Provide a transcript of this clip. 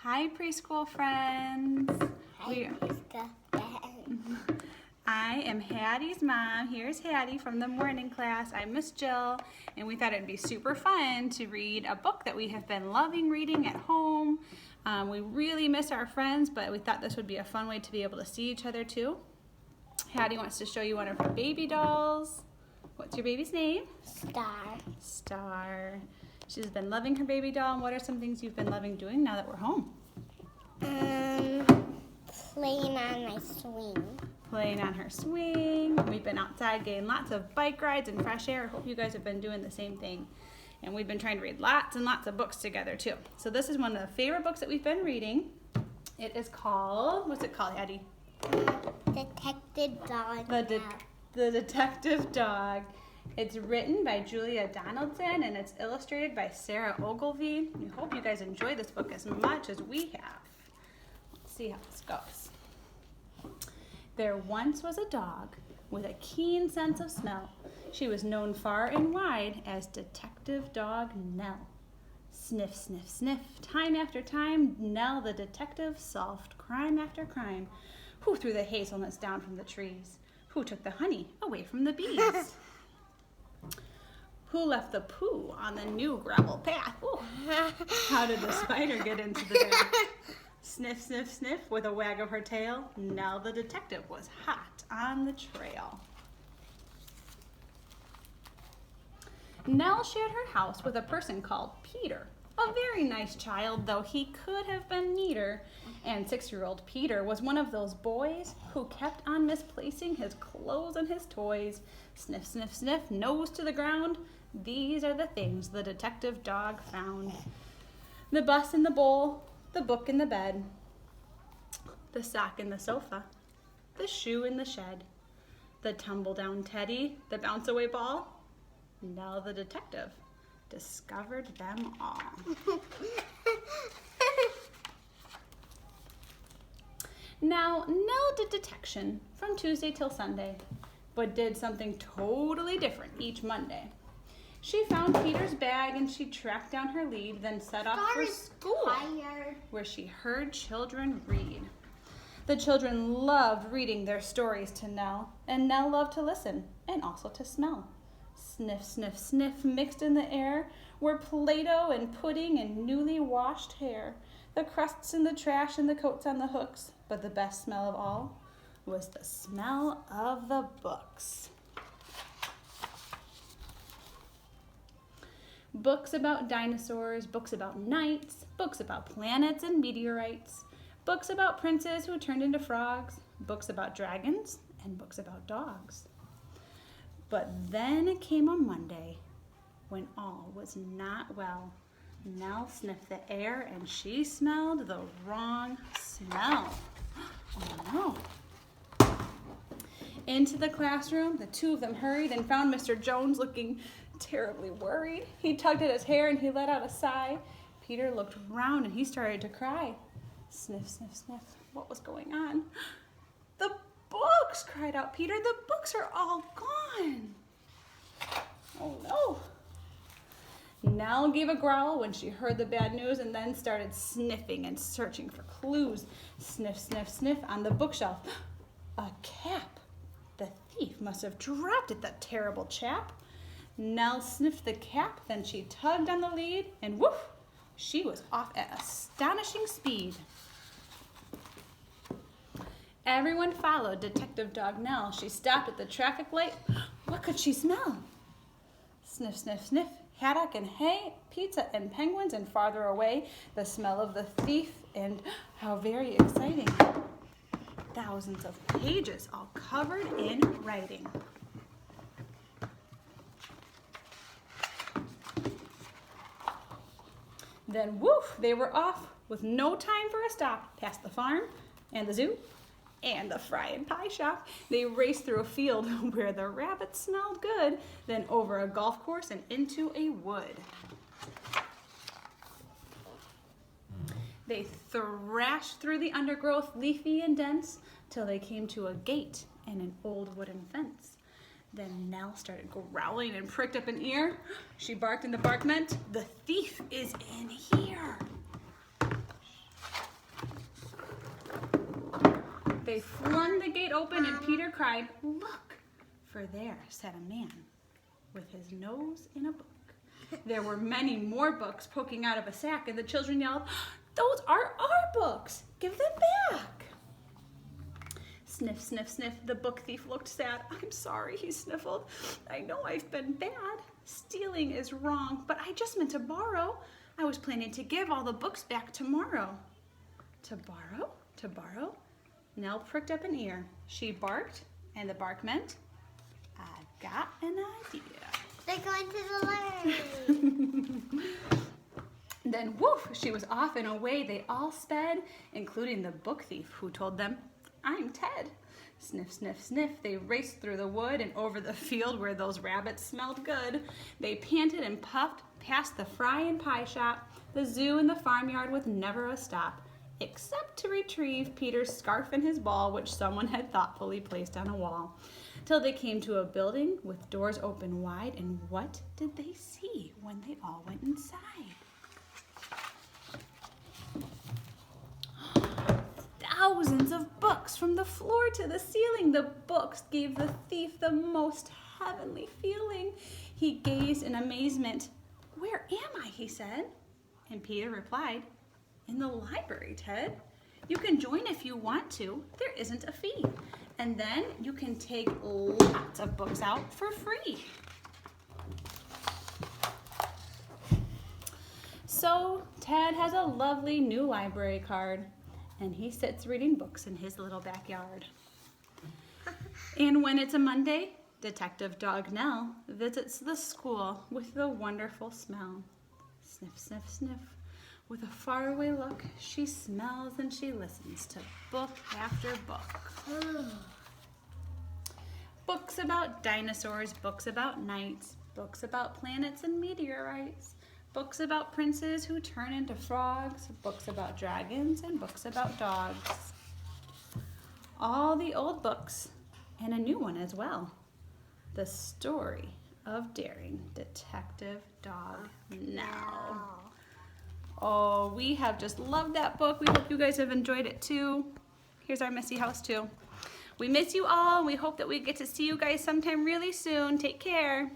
Hi, preschool friends. I am Hattie's mom. Here's Hattie from the morning class. I'm Miss Jill, and we thought it'd be super fun to read a book that we have been loving reading at home. We really miss our friends, but we thought this would be a fun way to be able to see each other too. Hattie wants to show you one of her baby dolls. What's your baby's name? Star. Star. She's been loving her baby doll. And what are some things you've been loving doing now that we're home? Playing on my swing. Playing on her swing. We've been outside getting lots of bike rides and fresh air. I hope you guys have been doing the same thing. And we've been trying to read lots and lots of books together too. So this is one of the favorite books that we've been reading. It is called, what's it called, Hattie? Detective Dog. The Detective Dog. It's written by Julia Donaldson and it's illustrated by Sarah Ogilvie. We hope you guys enjoy this book as much as we have. Let's see how this goes. There once was a dog with a keen sense of smell. She was known far and wide as Detective Dog Nell. Sniff, sniff, sniff. Time after time, Nell the detective solved crime after crime. Who threw the hazelnuts down from the trees? Who took the honey away from the bees? Who left the poo on the new gravel path? Ooh. How did the spider get into the bath? Sniff, sniff, sniff with a wag of her tail. Nell the detective was hot on the trail. Nell shared her house with a person called Peter. A very nice child, though he could have been neater. And 6-year-old Peter was one of those boys who kept on misplacing his clothes and his toys. Sniff, sniff, sniff, nose to the ground. These are the things the detective dog found. The bus in the bowl, the book in the bed, the sock in the sofa, the shoe in the shed, the tumble-down teddy, the bounce-away ball. Now the detective discovered them all. Now, Nell did detection from Tuesday till Sunday, but did something totally different each Monday. She found Peter's bag and she tracked down her lead, then set off for school, where she heard children read. The children loved reading their stories to Nell, and Nell loved to listen and also to smell. Sniff, sniff, sniff, mixed in the air were Play-Doh and pudding and newly washed hair, the crusts in the trash and the coats on the hooks, but the best smell of all was the smell of the books. Books about dinosaurs, books about knights, books about planets and meteorites, books about princes who turned into frogs, books about dragons, and books about dogs. But then came a Monday when all was not well. Nell sniffed the air and she smelled the wrong smell. Oh no. Into the classroom, the two of them hurried and found Mr. Jones looking terribly worried. He tugged at his hair and he let out a sigh. Peter looked around and he started to cry. Sniff, sniff, sniff. What was going on? The books, cried out Peter. The books are all gone. Oh no. Nell gave a growl when she heard the bad news and then started sniffing and searching for clues. Sniff, sniff, sniff on the bookshelf. A cap. The thief must have dropped it, that terrible chap. Nell sniffed the cap, then she tugged on the lead, and woof, she was off at astonishing speed. Everyone followed Detective Dog Nell. She stopped at the traffic light. What could she smell? Sniff, sniff, sniff. Haddock and hay, pizza and penguins, and farther away, the smell of the thief, and how very exciting. Thousands of pages all covered in writing. Then woof, they were off with no time for a stop, past the farm and the zoo and the fry and pie shop. They raced through a field where the rabbits smelled good, then over a golf course and into a wood. They thrashed through the undergrowth, leafy and dense, till they came to a gate and an old wooden fence. Then Nell started growling and pricked up an ear. She barked and the bark meant, the thief is in here. They flung the gate open and Peter cried, "Look!" For there sat a man with his nose in a book. There were many more books poking out of a sack, and the children yelled, "Those are our books! Give them back!" Sniff, sniff, sniff. The book thief looked sad. "I'm sorry," he sniffled. "I know I've been bad. Stealing is wrong, but I just meant to borrow. I was planning to give all the books back tomorrow." To borrow? To borrow? Nell pricked up an ear. She barked, and the bark meant, "I've got an idea." They're going to the library. Then woof, she was off and away they all sped, including the book thief, who told them, "I'm Ted." Sniff, sniff, sniff, they raced through the wood and over the field where those rabbits smelled good. They panted and puffed past the fry and pie shop, the zoo and the farmyard with never a stop, except to retrieve Peter's scarf and his ball, which someone had thoughtfully placed on a wall, till they came to a building with doors open wide, and what did they see when they all went inside? Thousands of books from the floor to the ceiling. The books gave the thief the most heavenly feeling. He gazed in amazement. "Where am I?" he said. And Peter replied, "In the library, Ted. You can join if you want to. There isn't a fee. And then you can take lots of books out for free." So Ted has a lovely new library card, and he sits reading books in his little backyard. And when it's a Monday, Detective Dog Nell visits the school with the wonderful smell. Sniff, sniff, sniff. With a faraway look, she smells and she listens to book after book. Books about dinosaurs, books about knights, books about planets and meteorites, books about princes who turn into frogs, books about dragons, and books about dogs. All the old books, and a new one as well. The story of daring Detective Dog Nell. Oh, we have just loved that book. We hope you guys have enjoyed it too. Here's our messy house too. We miss you all. We hope that we get to see you guys sometime really soon. Take care.